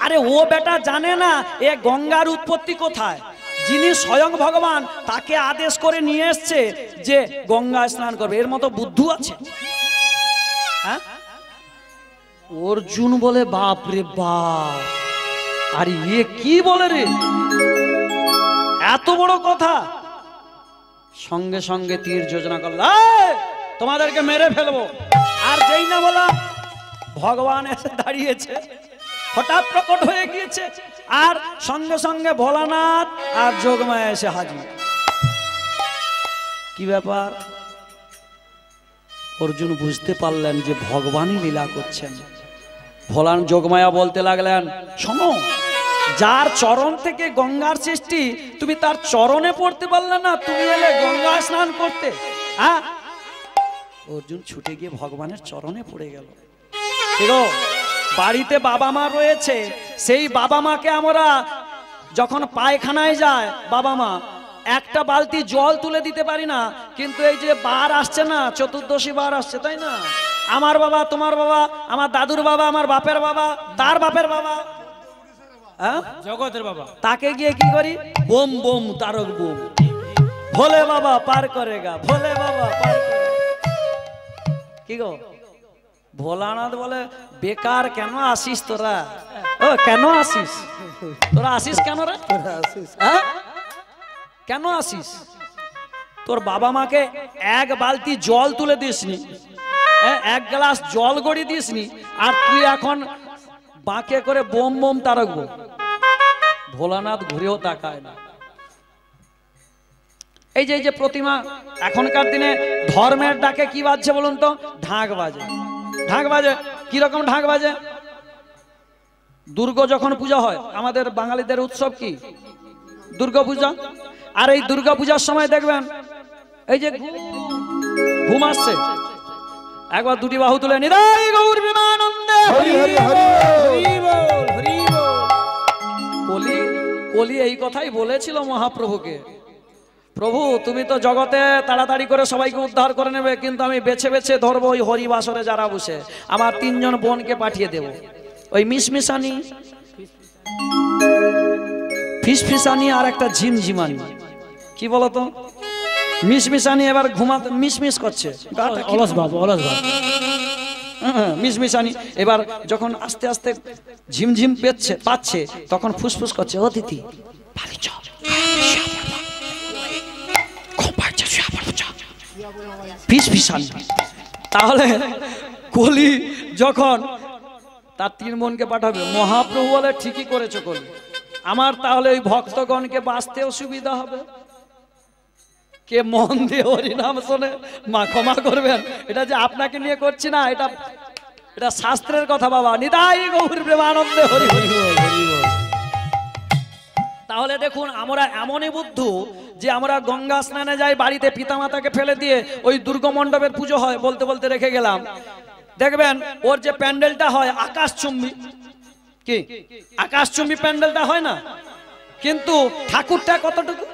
আরে ও বেটা জানে না এ গঙ্গার উৎপত্তি কোথায়। যিনি স্বয়ং ভগবান তাকে আদেশ করে নিয়ে এসছে যে গঙ্গা স্নান করবে, এর মতো বুদ্ধু আছে? হ্যাঁ, অর্জুন বলে বাপ রে বাপ, আরে এ কি বলে রে, এত বড় কথা। সঙ্গে সঙ্গে তীর যোজনা করল, তোমাদেরকে মেরে ফেলবো। আর যেই না বলা, ভগবান এসে দাঁড়িয়েছে, হঠাৎ প্রকট হয়ে গিয়েছে, আর সঙ্গে সঙ্গে ভোলানাথ আর যোগমায়া এসে হাজির। কি ব্যাপার? অর্জুন বুঝতে পারলেন যে ভগবানই লীলা করছেন। ভোলান যোগমায়া বলতে লাগলেন, শোনো, যার চরণ থেকে গঙ্গার সৃষ্টি, তুমি তার চরণে পড়তে পারলে না, তুমি এলে গঙ্গা স্নান করতে। হ্যাঁ, অর্জুন ছুটে গিয়ে ভগবানের চরণে পড়ে গেল। বাড়িতে বাবা মা রয়েছে, সেই বাবা মাকে আমরা যখন পায়খানায় যায়, বাবা মা একটা বালতি জল তুলে দিতে পারি না, কিন্তু এই যে বার আসছে না, চতুর্দশী বার আসছে, তাই না, আমার বাবা, তোমার বাবা, আমার দাদুর বাবা, আমার বাপের বাবা, তার বাপের বাবা, হ্যাঁ জগতের বাবা, তাকে গিয়ে কি করি? বোম বোম তারক বোম, ভোলে বাবা পার করেগা, ভোলে বাবা পার করে। কি গো ভোলানাথ বলে বেকার কেন আসিস তোরা? ও কেন আসিস তোরা? আসিস কেন রে? হ্যাঁ? কেন আসিস? তোর বাবা মাকে এক বালতি জল তুলে দিসনি, এক গ্লাস জল গড়িয়ে দিসনি, আর তুই এখন বাঁকে করে bomb bomb Tarak bomb. Bholanath ঘুরেও তাকায় না। এই যে প্রতিমা, এখনকার দিনে ধর্মের ডাকে কি বাজছে বলুন তো? ঢাক বাজে। ঢাক বাজে কিরকম? ঢাক বাজে দুর্গা যখন পূজা হয়, আমাদের বাঙালিদের উৎসব কি? দুর্গা পূজা। আর এই দুর্গা পূজার সময় দেখবেন এই যে ঘুম আসছে, একবার দুটি বাহু তুলে নিতাই গৌর প্রেমানন্দে হরি হরি হরি হরি বল, হরি বল। কলি কলি এই কথাই বলেছিল মহাপ্রভুকে, প্রভু তুমি তো জগতে তাড়াতাড়ি করে সবাইকে উদ্ধার করে নেবে, কিন্তু আমি বেছে বেছে ধরবো ওই হরিবাসরে যারা বসে, আমার 3 জন বোনকে পাঠিয়ে দেব। ওই মিশমিশানি, ফিসফিসানি আর একটা ঝিমঝিমানি, কি বলতো? মিশমিশানি এবার ঘুমাতে মিশমিশ করছে, গাটা কি অলস বাবু, অলস বাবু। মিশমিশানি এবার যখন আস্তে আস্তে ঝিমঝিম পাচ্ছে তখন ফুসফুস করছে, ও দিদি ভালো চ, ফিসফিসানি। তাহলে কলি যখন তার 3 বোনকে পাঠাবে, মহাপ্রভু বলে ঠিকই করেছো কলি, আমার তাহলে ওই ভক্তগণকে বাঁচতেও সুবিধা হবে। কে মন দিয়ে হরিনাম শোনে, মা ক্ষমা করবেন, এটা যে আপনাকে নিয়ে করছি না, এটা শাস্ত্রের কথা বাবা। নিতাই গৌর প্রেমানন্দে হরি হরি বল, হরি বল। তাহলে দেখুন আমরা এমনই বুদ্ধু যে আমরা গঙ্গা স্নানে যাই, বাড়িতে পিতামাতাকে ফেলে দিয়ে ওই দুর্গা মণ্ডপের পুজো হয়, বলতে বলতে রেখে গেলাম। দেখবেন ওর যে প্যান্ডেলটা হয় আকাশচুম্বী, কি আকাশচুম্বী প্যান্ডেলটা হয় না, কিন্তু ঠাকুরটা কতটুকু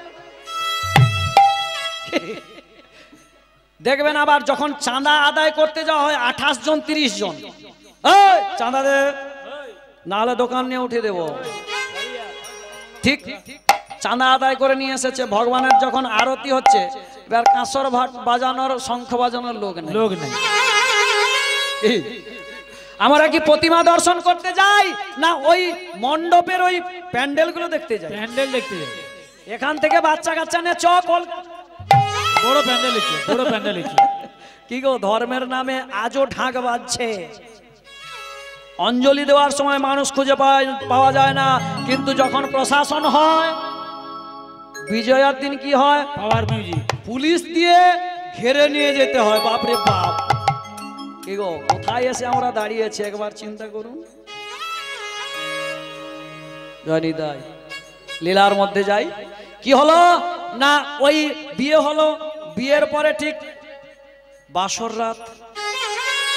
দেখবেন। আবার যখন চাঁদা আদায় করতে যাওয়া হয় 28 জন 30 জন, এই চাঁদা দে, নাহলে দোকান নিয়ে উঠে দেব। ঠিক চাঁদা আদায় করে নিয়ে এসেছে, ভগবানের যখন আরতি হচ্ছে, এবার কাঁসর ভাট বাজানোর, শঙ্খ বাজানোর লোক নেই। আমরা কি প্রতিমা দর্শন করতে যাই না ওই মণ্ডপের ওই প্যান্ডেল গুলো দেখতে যাই? প্যান্ডেল দেখতে যাই। এখান থেকে বাচ্চা কাচ্চা নিয়ে চক বড় প্যান্ডেল ইচ্ছে, বড় প্যান্ডেল ইচ্ছে। কি গো ধর্মের নামে আজও ঢাক বাজছে। অঞ্জলি দেওয়ার সময় মানুষ খুঁজে পাওয়া যায় না, কিন্তু যখন প্রশাসন হয়, বিজয়ার দিন কি হয়? পাওয়ার মিউজিক, পুলিশ দিয়ে ঘেরে নিয়ে যেতে হয়। বাপরে বাপ, কি গো কোথায় এসে আমরা দাঁড়িয়েছি একবার চিন্তা করুন। জয় দাই লীলার মধ্যে যাই, কি হলো না ওই বিয়ে হলো, বিয়ের পরে ঠিক বাসর রাত।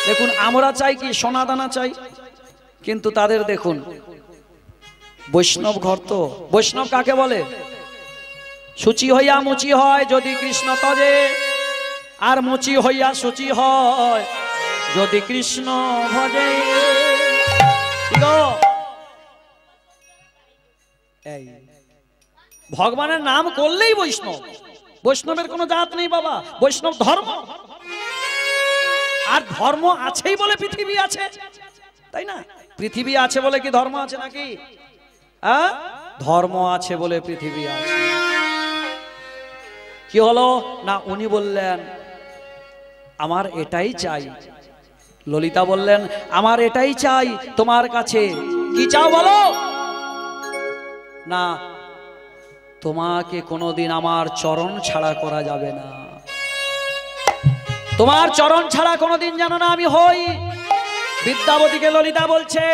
দেখুন আমরা চাই কি সোনা দানা চাই, কিন্তু তাদের দেখুন বৈষ্ণব ঘর। তো বৈষ্ণব কাকে বলে? সূচি হইয়া মুচি হয় যদি কৃষ্ণ তজে, আর মুচি হইয়া সূচি হয় যদি কৃষ্ণ ভজে। এই ভগবানের নাম করলেই বৈষ্ণব। বৈষ্ণবের কোনো জাত নেই বাবা, বৈষ্ণব ধর্ম। আর ধর্ম আছেই বলে পৃথিবী আছে, তাই না? পৃথিবী আছে বলে কি ধর্ম আছে নাকি? ধর্ম আছে বলে পৃথিবী আছে। কি হলো না উনি বললেন আমার এটাই চাই, ললিতা বললেন আমার এটাই চাই তোমার কাছে। কি চাও বলো না? তোমাকে কোনোদিন আমার চরণ ছাড়া করা যাবে না, তোমার চরণ ছাড়া কোনোদিন যেন না আমি হই। বিদ্যাবতীকে ললিতা বলছে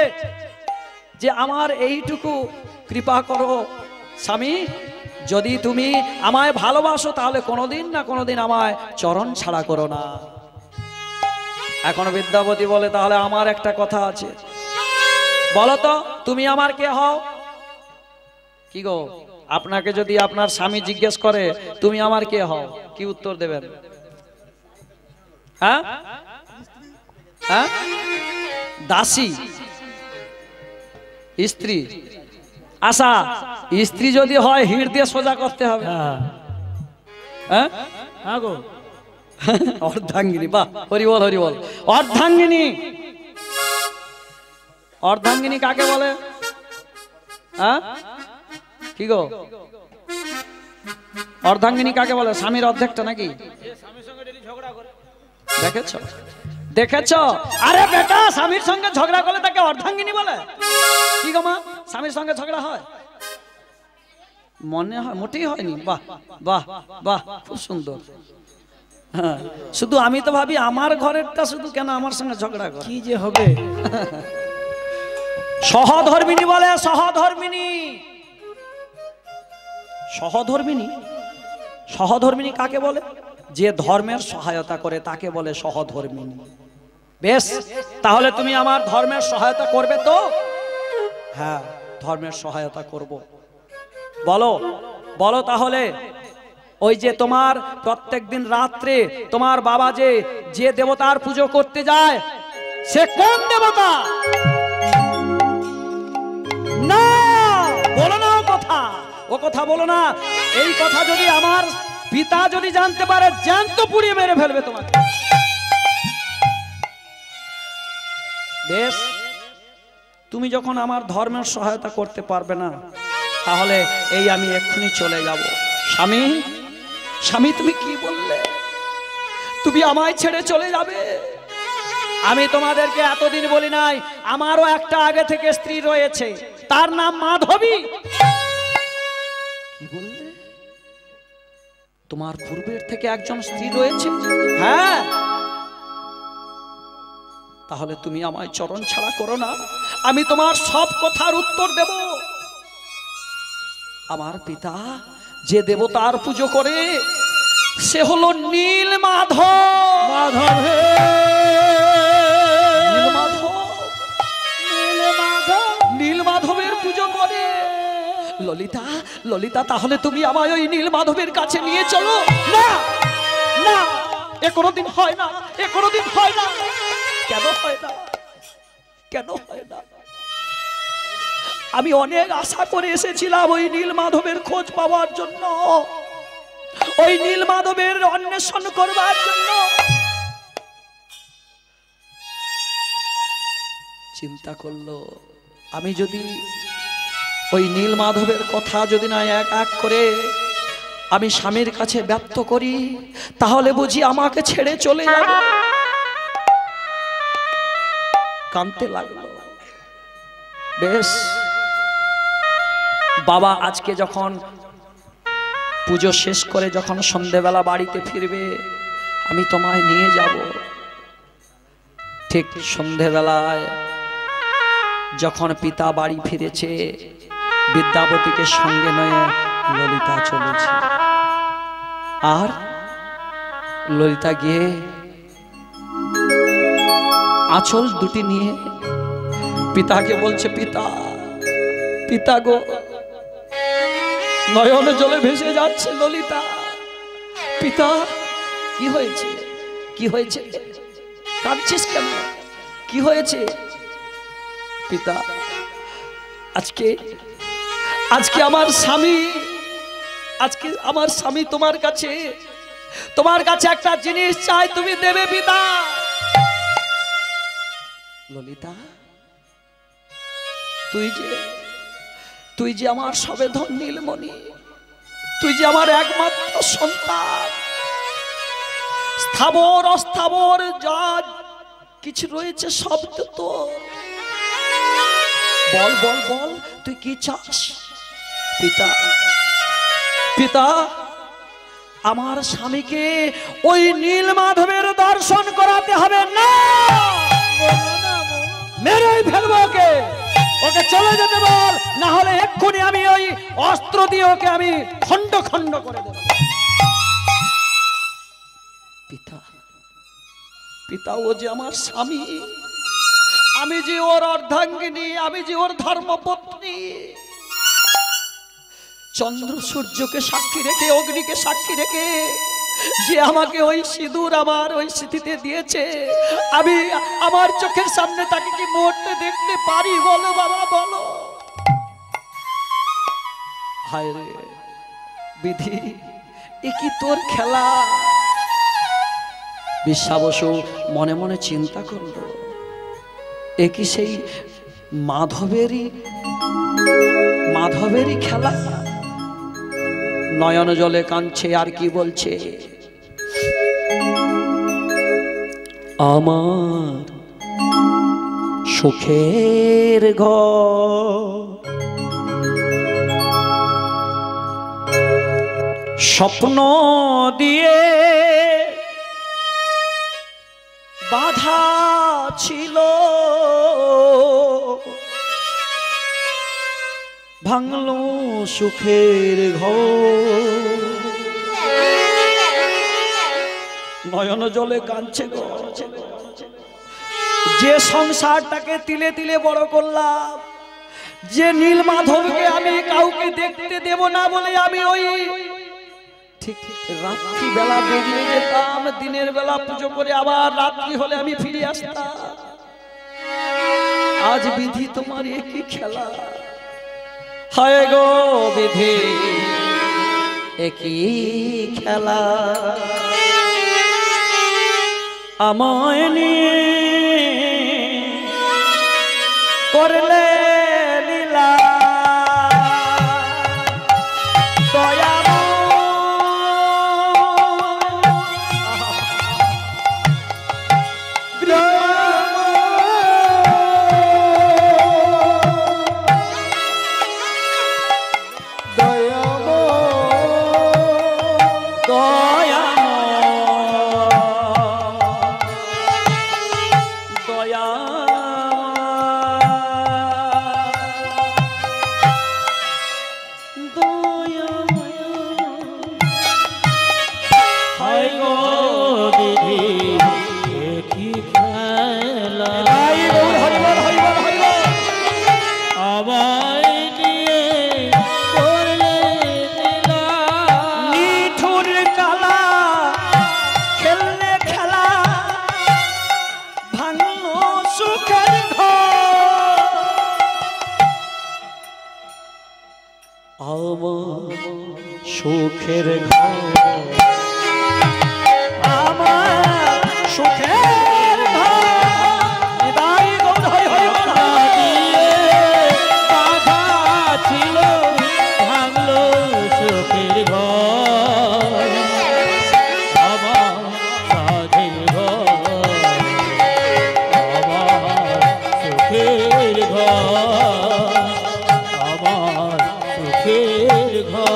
যে আমার এইটুকু কৃপা করো স্বামী, যদি তুমি আমায় ভালোবাসো তাহলে কোনোদিন না কোনোদিন আমায় চরণ ছাড়া করো না। এখন বিদ্যাবতী বলে তাহলে আমার একটা কথা আছে, বলো তো তুমি আমার কে হও? কি গো আপনাকে যদি আপনার স্বামী জিজ্ঞেস করে তুমি আমার কে হও, কি উত্তর দেবেন? হ্যাঁ হ্যাঁ দাসী স্ত্রী। আশা স্ত্রী যদি হয় হিড় দিয়ে সোজা করতে হবে। হ্যাঁ হ্যাঁ হ্যাঁ গো অর্ধাঙ্গিনী, বাহ হরি বল হরি বল। অর্ধাঙ্গিনী, অর্ধাঙ্গিনী কাকে বলে? হ্যাঁ কি গো অর্ধাঙ্গিনী কাকে বলে? স্বামীর অর্ধেকটা নাকি? দেখেছ দেখেছ? আরে বেটা স্বামীর সঙ্গে ঝগড়া করলে তাকে অর্ধাঙ্গিনী বলে? কি গো মা, স্বামীর সঙ্গে ঝগড়া হয়? মনে হয় মোটেই হয়নি। বাহ বাহ বাহ, খুব সুন্দর। হ্যাঁ, শুধু আমি তো ভাবি আমার ঘরেরটা শুধু কেন আমার সঙ্গে ঝগড়া করে, কি যে হবে। সহধর্মিনী বলে, সহধর্মিনী। সহধর্মিনী, সহধর্মিনী কাকে বলে? যে ধর্মের সহায়তা করে তাকে বলে সহধর্মিনী। বেশ, তাহলে তুমি আমার ধর্মের সহায়তা করবে তো? হ্যাঁ, ধর্মের সহায়তা করব। বলো বলো তাহলে, ওই যে তোমার প্রত্যেকদিন রাত্রে তোমার বাবা যে যে দেবতার পুজো করতে যায় সে কোন দেবতা? না বলো না, ও কথা, ও কথা বলো না। এই কথা যদি আমার পিতা যদি জানতে পারে জ্যান্ত পুড়িয়ে মেরে ফেলবে তোমাকে। বেশ, তুমি যখন আমার ধর্মের সহায়তা করতে পারবে না তাহলে এই আমি এক্ষুনি চলে যাব। স্বামী, স্বামী তুমি কি বললে? তুমি আমায় ছেড়ে চলে যাবে? আমি তোমাদেরকে এতদিন বলি নাই আমারও একটা আগে থেকে স্ত্রী রয়েছে, তার নাম মাধবী। কি বললে? তোমার পূর্বের থেকে একজন স্ত্রী রয়েছে? হ্যাঁ। তাহলে তুমি আমায় চরণ ছাড়া করো না, আমি তোমার সব কথার উত্তর দেব। আমার পিতা যে দেবতার পুজো করে সে হলো নীল মাধব। মাধব হে নীল মাধব, নীল মাধব, নীল মাধবের পুজো করে। ললিতা, ললিতা তাহলে তুমি আমায় ওই নীল মাধবের কাছে নিয়ে চলো। না না, এ কোনোদিন হয় না, এ কোনোদিন হয় না। কেন হয় না? কেন হয় না? আমি অনেক আশা করে এসেছিলাম ওই নীল মাধবের খোঁজ পাওয়ার জন্য, ওই নীল মাধবের অন্বেষণ করবার জন্য। চিন্তা করলো আমি যদি ওই নীল মাধবের কথা যদি না এক এক করে আমি স্বামীর কাছে ব্যক্ত করি তাহলে বুঝি আমাকে ছেড়ে চলে যাবে। কাঁদতে লাগলো। বেশ, বাবা আজকে যখন পুজো শেষ করে যখন সন্ধেবেলা বাড়িতে ফিরবে আমি তোমায় নিয়ে যাব। ঠিক সন্ধেবেলায় যখন পিতা বাড়ি ফিরেছে বিদ্যাপতিকে সঙ্গে নিয়ে ললিতা চলেছে। আর ললিতা গিয়ে আঁচল দুটি নিয়ে পিতাকে বলছে, পিতা, পিতা গো। নয়নে জলে ভেসে যাচ্ছে ললিতা। পিতা, কি হয়েছে? কি হয়েছে? কাঁদছিস কেন? কি হয়েছে? পিতা, আজকে আজকে আমার স্বামী, আজকে আমার স্বামী তোমার কাছে একটা জিনিস চাই, তুমি দেবে পিতা। ললিতা, তুই যে আমার সবেধন নীলমণি, তুই যে আমার একমাত্র সন্তান, স্থাবর অস্থাবর যা কিছু রয়েছে সব তো তোর। বল বল বল, তুই কি চাস? পিতা, পিতা, আমার স্বামীকে ওই নীল মাধবের দর্শন করাতে হবে। না, মেরেই ফেলবো ওকে, ওকে চলে যেতে বল, না হলে এক্ষুনি আমি ওই অস্ত্র দিয়ে ওকে আমি খন্ড খন্ড করে দেব। পিতা, পিতা, ও যে আমার স্বামী, আমি যে ওর অর্ধাঙ্গিনী, আমি যে ওর ধর্মপত্নী। চন্দ্র সূর্যকে সাক্ষী রেখে, অগ্নিকে সাক্ষী রেখে যে আমাকে ওই সিঁদুর আমার ওই স্মৃতিতে দিয়েছে, আমি আমার চোখের সামনে তাকে কি মরতে দেখতে পারি? বলো বাবা, বলো। হায় রে বিধি, এ কি তোর খেলা? বিশ্বা বসু মনে মনে চিন্তা করল, এ কি সেই মাধবেরই খেলা? নয়ন জলে কাঁদছে আর কি বলছে, আমার সুখের ঘর স্বপ্ন দিয়ে বাধা ছিল, ভাঙলো সুখের ঘর। নয়ন জলে কাঁদছে গো, যে সংসারটাকে তিলে তিলে বড় করলাম, যে নীল মাধবকে আমি কাউকে দেখতে দেব না বলে আমি ওই ঠিক রাত্রি বেলা বেরিয়ে যেতাম, দিনের বেলা পুজো করে আবার রাত্রি হলে আমি ফিরে আসতাম। আজ বিধি তোমার একই খেলা। হায় গো বিধি, একই খেলা আমায় নিয়ে করলে লীলা। সুখের ঘর আমার সুখের ঘর বাধা ছিল, ভাঙলো সুখের ঘর আমার সাধের ঘর, আমার সুখের ঘর, আমার সুখের ঘর।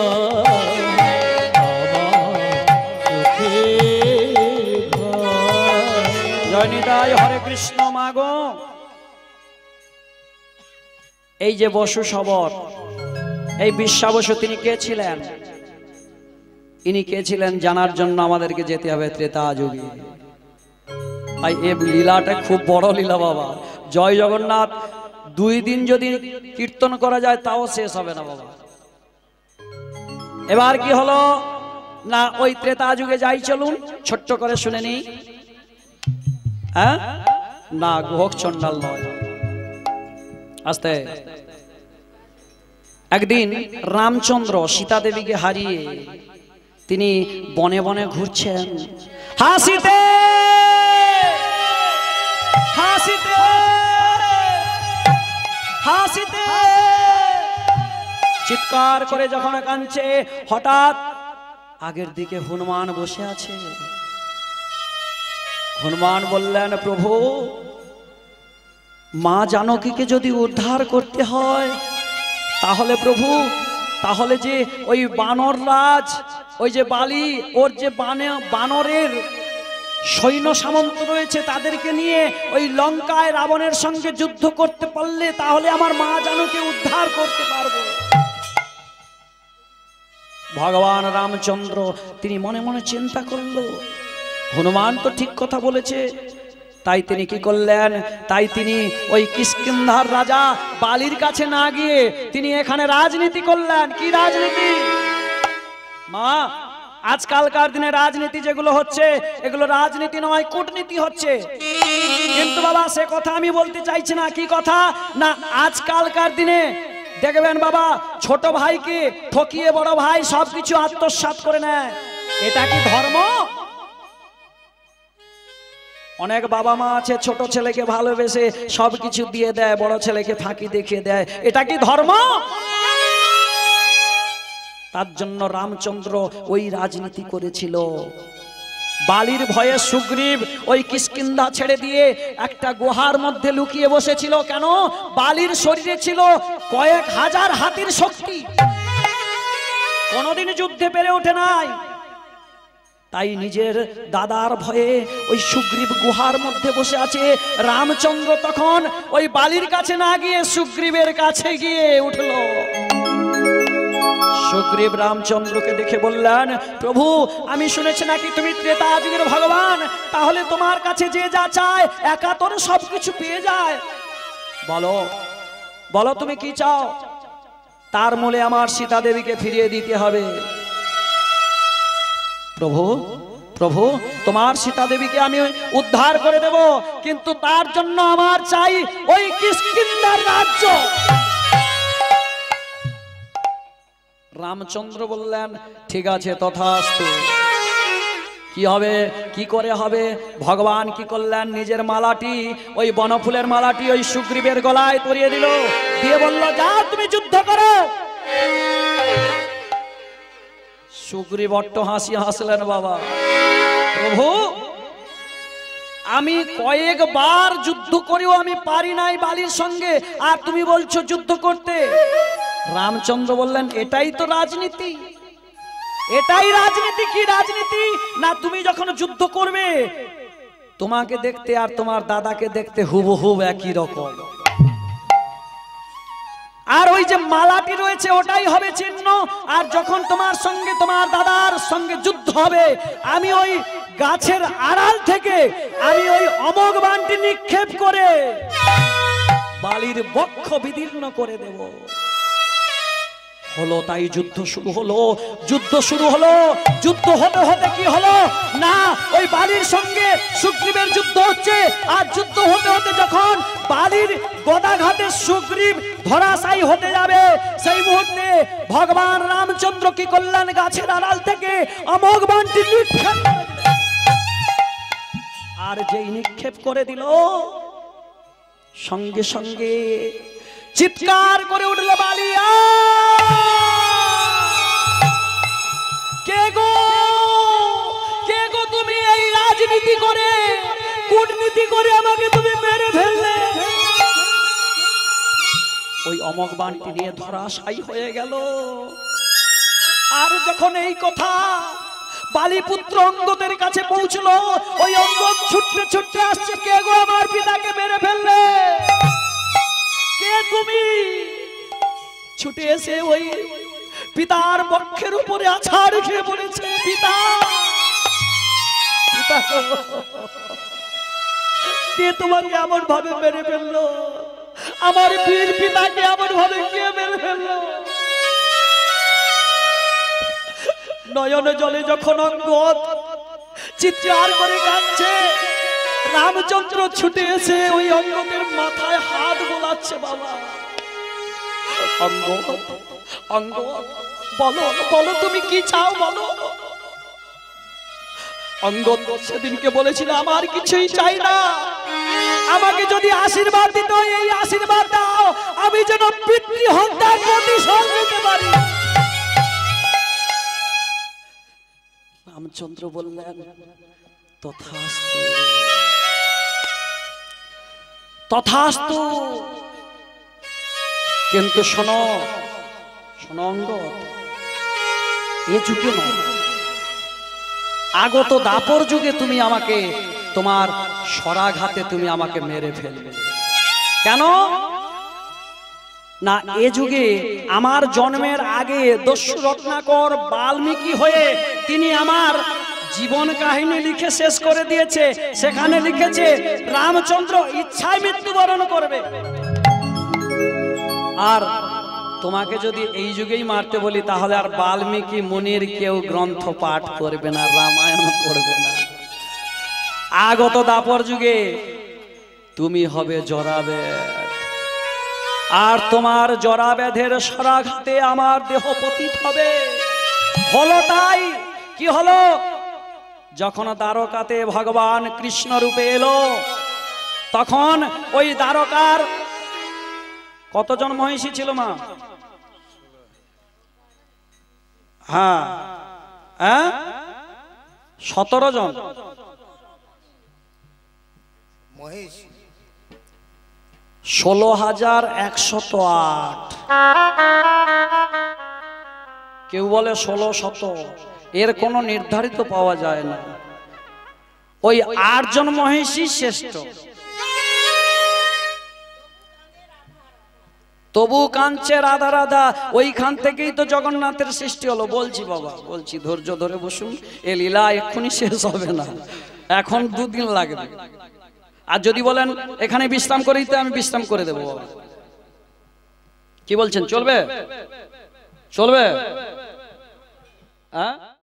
জয়নিতাই হরে কৃষ্ণ। মাগো, এই যে বসু সবর, এই বিশ্বা বসু তিনি কে ছিলেন? ইনি কে ছিলেন জানার জন্য আমাদেরকে যেতে হবে ত্রেতা যুগে। ভাই এই লীলাটা খুব বড় লীলা বাবা। জয় জগন্নাথ 2 দিন যদি কীর্তন করা যায় তাও শেষ হবে না বাবা। এবার কি হলো না, ওই ত্রেতা যুগে যাই, চলুন ছোট্ট করে শুনে নি। হ্যাঁ না, গোহক চন্ডাল নয়, আস্তে। একদিন রামচন্দ্র সীতা দেবীকে হারিয়ে তিনি বনে বনে ঘুরছেন, হাসিতে হাসিতে হাসিতে চিৎকার করে যখন কাঁদছে, হঠাৎ আগের দিকে হনুমান বসে আছে। হনুমান বললেন, প্রভু মা জানকীকে যদি উদ্ধার করতে হয় তাহলে প্রভু, তাহলে যে ওই বানর রাজ, ওই যে বালি, ওর যে বানরের সৈন্য সামন্ত রয়েছে তাদেরকে নিয়ে ওই লঙ্কায় রাবণের সঙ্গে যুদ্ধ করতে পারলে তাহলে আমার মা জানকী উদ্ধার করতে পারবো। ভগবান রামচন্দ্র তিনি মনে মনে চিন্তা করলো, হনুমান তো ঠিক কথা বলেছে। তাই তিনি কি করলেন, তাই তিনি ওই কিষ্কিন্ধার রাজা বালির কাছে না গিয়ে তিনি এখানে রাজনীতি করলেন। কি রাজনীতি? মা আজকালকার দিনে রাজনীতি যেগুলো হচ্ছে এগুলো রাজনীতি নয়, কূটনীতি হচ্ছে। কিন্তু বাবা সে কথা আমি বলতে চাইছি না। কি কথা না, আজকালকার দিনে দেখবেন বাবা, ছোট ভাইকে ঠকিয়ে বড় ভাই সবকিছু আত্মসাৎ করে নেয়। এটা কি ধর্ম? অনেক বাবা মা আছে ছোট ছেলেকে ভালোবেসে সবকিছু দিয়ে দেয়, বড় ছেলেকে ফাঁকি দেখিয়ে দেয়। এটা কি ধর্ম? তার জন্য রামচন্দ্র ওই রাজনীতি করেছিল। বালির ভয়ে সুগ্রীব ওই কিষ্কিন্ধা ছেড়ে দিয়ে একটা গুহার মধ্যে লুকিয়ে বসেছিল। কেন? বালির শরীরে ছিল কয়েক হাজার হাতির শক্তি, কোনোদিন যুদ্ধে পেরে ওঠে নাই। তাই নিজের দাদার ভয়ে ওই সুগ্রীব গুহার মধ্যে বসে আছে। রামচন্দ্র তখন ওই বালির কাছে না গিয়ে সুগ্রীবের কাছে গিয়ে উঠল। সুগ্রীব রামচন্দ্রকে দেখে বললেন, প্রভু আমি শুনেছি নাকি তুমি ত্রেতা যুগের ভগবান, তাহলে তোমার কাছে যে যা চায় একাতরে সবকিছু পেয়ে যায়। বলো বলো তুমি কি চাও? তার মূলে আমার সীতা দেবীকে ফিরিয়ে দিতে হবে। প্রভু প্রভু তোমার সীতা দেবীকে আমি উদ্ধার করে দেব, কিন্তু তার জন্য আমার চাই ওই কিষ্কিন্ধার রাজ্য। রামচন্দ্র বললেন, ঠিক আছে তথাস্তু। কি হবে? কি করে হবে? ভগবান কি করলেন? নিজের মালাটি, ওই বনফুলের মালাটি ওই সুগ্রীবের গলায় পরিয়ে দিল, দিয়ে বলল, যা তুমি যুদ্ধ করো। সুগ্রীব অট্ট হাসি হাসলেন। বাবা প্রভু আমি কয়েকবার যুদ্ধ করেও আমি পারি নাই বালির সঙ্গে, আর তুমি বলছো যুদ্ধ করতে। রামচন্দ্র বললেন, এটাই তো রাজনীতি, এটাই রাজনীতি। কি রাজনীতি? না তুমি যখন যুদ্ধ করবে তোমাকে দেখতে আর তোমার দাদাকে দেখতে হুবহুব একই রকম, আর ওই যে মালাটি রয়েছে ওটাই হবে চিহ্ন। আর যখন তোমার সঙ্গে তোমার দাদার সঙ্গে যুদ্ধ হবে, আমি ওই গাছের আড়াল থেকে আমি ওই অমোঘ বাণটি নিক্ষেপ করে বালির বক্ষ বিদীর্ণ করে দেব। হলো তাই যুদ্ধ শুরু হলো। যুদ্ধ শুরু হলো। যুদ্ধ হতে হতে কি হলো না, ওই বালির সঙ্গে সুগ্রীবের যুদ্ধ হচ্ছে। আর যুদ্ধ হতে হতে যখন বালির গদাঘাতে সুগ্রীব ধরাশায়ী হতে যাবে, সেই মুহূর্তে ভগবান রামচন্দ্র কি করলেন? গাছের আড়াল থেকে অমোঘ বাণটি নিক্ষেপ, আর যেই নিক্ষেপ করে দিল সঙ্গে সঙ্গে চিৎকার করে উঠল বালি, কে গো কে গো তুমি এই রাজনীতি করে কূটনীতি করে আমাকে তুমি মেরে ফেললে। ওই অমোঘ বাণটি নিয়ে ধরাশায়ী হয়ে গেল। আর যখন এই কথা বালিপুত্র অঙ্গদের কাছে পৌঁছলো, ওই অঙ্গদ ছুটতে ছুটতে আসছে, কে গো আমার পিতাকে মেরে ফেললে, কে তুমি? ছুটে এসে ওই পিতার বক্ষের উপরে আছাড় খেয়ে পড়েছে, পিতা পিতা কে তোমাকে এমন ভাবে মেরে ফেললো? আমার বীর পিতাকে এমন ভাবে কে মেরে ফেললো? নয়নে জলে যখন অঙ্গদ চিৎকার করে কাঁদছে, রামচন্দ্র ছুটে এসে ওই অঙ্গদের মাথায় হাত বোলাচ্ছে। বাবা অঙ্গদ অঙ্গদ বলো বলো তুমি কি চাও বলো। অঙ্গদ সেদিনকে বলেছিল, আমার কিছুই চাই না, আমাকে যদি আশীর্বাদ দিত এই আশীর্বাদ দাও, আমি যেন পিতৃ হত্যার প্রতিশোধ নিতে পারি। রামচন্দ্র বললেন, তথাস্তু তথাস্তু। কিন্তু শোনো শোনো অঙ্গদ, এ যুগে নয়, আগত দাপর যুগে তুমি আমাকে তোমার সরাঘাতে তুমি আমাকে মেরে ফেলবে। কেন না, এ যুগে আমার জন্মের আগে দস্যু রত্নাকর বাল্মীকি হয়ে তিনি আমার জীবন কাহিনী লিখে শেষ করে দিয়েছে। সেখানে লিখেছে রামচন্দ্র ইচ্ছায় মৃত্যুবরণ করবে। আর তোমাকে যদি এই যুগেই মারতে বলি তাহলে আর বাল্মীকি মুনির কেউ গ্রন্থ পাঠ করবে না, রামায়ণ পড়বে না। আগত দাপর যুগে তুমি হবে জরাবেদ, আর তোমার জরাবেদের সরাঘাতে আমার দেহ পতিত হবে। হলো তাই। কি হলো? যখন দ্বারকাতে ভগবান কৃষ্ণ রূপে এলো, তখন ওই দ্বারকার কতজন মহিষী ছিল মা? হ্যাঁ হ্যাঁ 17 জন মহেশ 16,108। কেউ বলে 1600, এর কোনো নির্ধারিত পাওয়া যায় না। ওই 8 জন মহিষী শ্রেষ্ঠ। তবু কাঁদছে রাধা রাধা। ওইখান থেকেই তো জগন্নাথের সৃষ্টি হলো। বলছি বাবা, বলছি, ধৈর্য ধরে বসুন, এ লীলা এক্ষুনি শেষ হবে না, এখন 2 দিন লাগবে। আর যদি বলেন এখানে বিশ্রাম করে দিতে, আমি বিশ্রাম করে দেবো বাবা। কি বলছেন, চলবে? চলবে? হ্যাঁ।